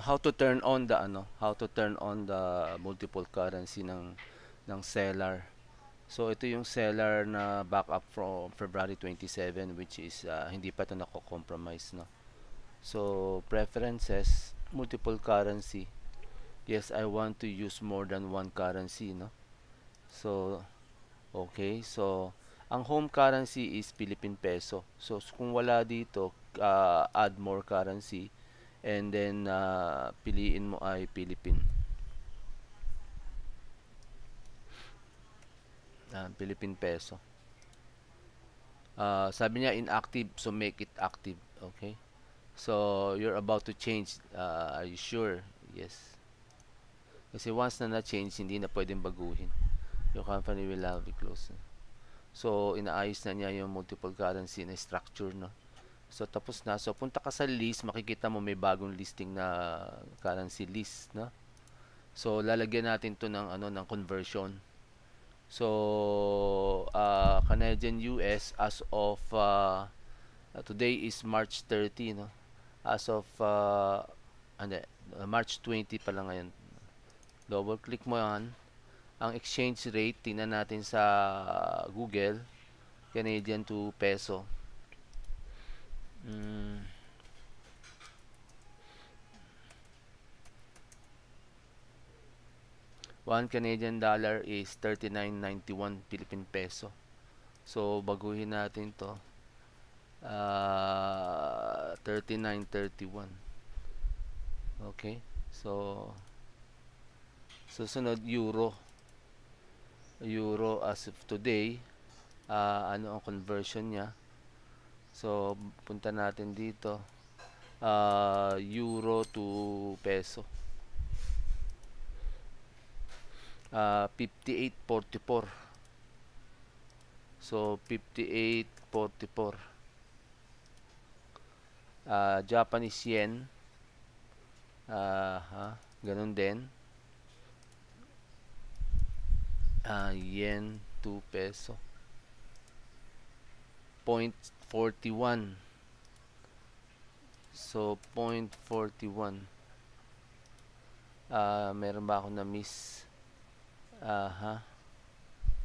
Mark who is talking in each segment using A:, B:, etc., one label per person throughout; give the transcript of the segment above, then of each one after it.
A: how to turn on the how to turn on the multiple currency ng seller. So ito yung seller na backup from February 27, which is hindi pa ito nako-compromise, no. So preferences, multiple currency. Yes, I want to use more than one currency, no. So okay, so ang home currency is Philippine peso. So kung wala dito, add more currency and then piliin mo ay Philippine peso. Sabi niya inactive, so make it active. Okay. So you're about to change. Are you sure? Yes. Kasi once na na-change, hindi na pwedeng baguhin. Your company will have be closed. So inaayos na niya yung multiple currency na structure, no. So tapos na. So punta ka sa list, makikita mo may bagong listing na currency list, no. So lalagyan natin 'to ng ng conversion. So Canadian US as of today is March 30, no. As of March 20 pa lang ngayon. Double click mo 'yan. Ang exchange rate tingnan natin sa Google, Canadian to peso. 1 Canadian dollar is 39.91 Philippine peso. So baguhin natin 'to. 39.31. Okay? So susunod euro. Euro as of today, ano ang conversion niya? So punta natin dito. Euro to peso. 58.44. So 58.44. Japanese yen. Ganun din. Yen to peso. 0.41. So 0.41. Meron ba ako na miss?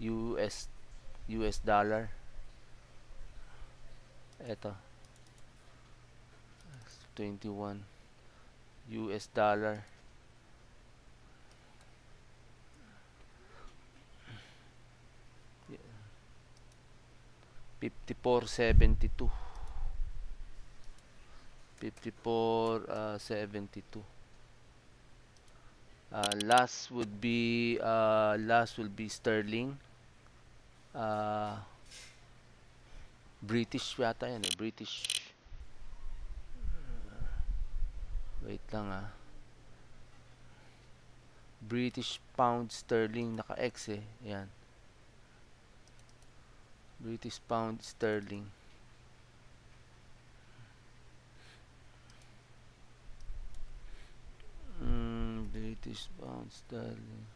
A: US dollar. Ito. 21. US dollar. Yeah. 54.72. 54.72. Last will be sterling. British yata yan eh. British. Wait lang British pound sterling, naka-X eh. Yan. British pound sterling. British pound sterling.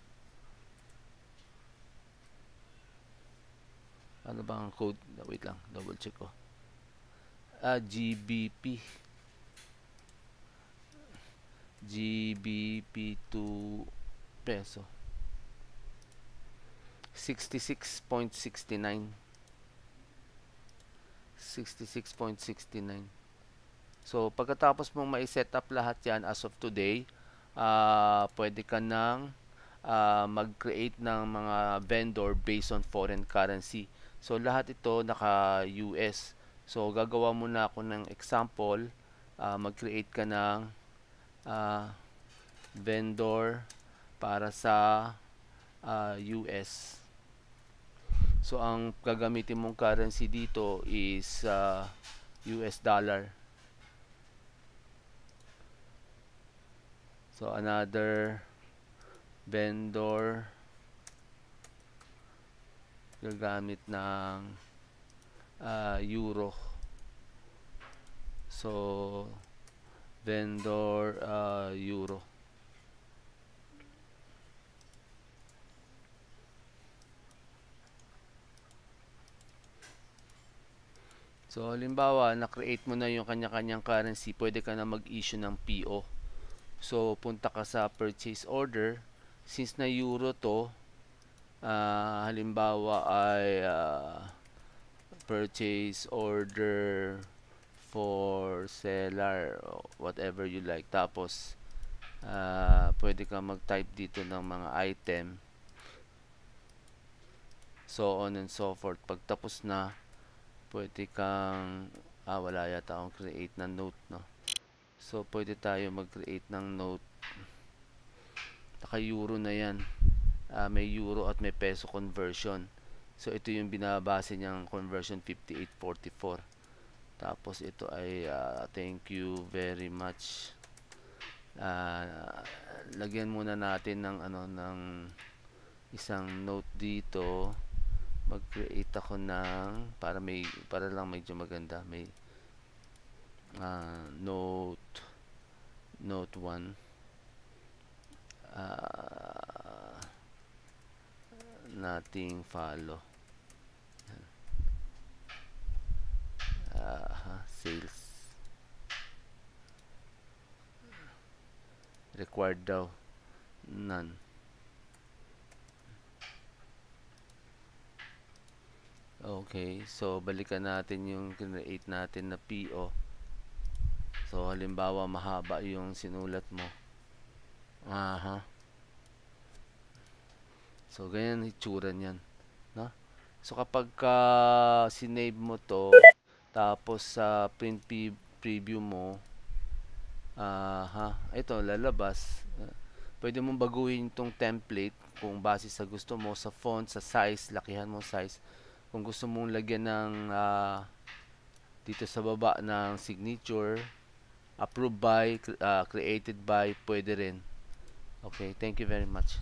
A: Ano ba ang code? Wait lang, double check ko. GBP. GBP to peso. 66.69. 66.69. So pagkatapos mong mai-set up lahat yan as of today, pwede ka nang mag-create ng mga vendor based on foreign currency. So lahat ito naka-US. So gagawa muna ako ng example. Mag-create ka ng vendor para sa US. So ang gagamitin mong currency dito is US dollar. So another vendor gagamit ng euro. So vendor euro. So halimbawa na-create mo na yung kanya-kanyang currency, pwede ka na mag-issue ng PO. So, punta ka sa purchase order. Since na euro to, halimbawa ay purchase order for seller, whatever you like. Tapos, pwede ka mag-type dito ng mga item. So on and so forth. Pag tapos na, pwede kang, wala yata akong create na note, no? So, pwede tayo mag-create ng note. Naka-euro na yan. May euro at may peso conversion. So, ito yung binabase niyang conversion 5844. Tapos, ito ay thank you very much. Lagyan muna natin ng isang note dito. Mag-create ako ng para lang medyo maganda. May note 1 nating follow sales required daw none. Okay, so balikan natin yung create natin na PO. So halimbawa mahaba yung sinulat mo. So ganyan itsura niyan, no? So kapag sinave mo to, tapos sa preview mo, ito lalabas. Pwede mong baguhin itong template kung base sa gusto mo, sa font, sa size, lakihan mo size. Kung gusto mong lagyan ng dito sa baba ng signature, approved by, created by, pwede rin. Okay, thank you very much.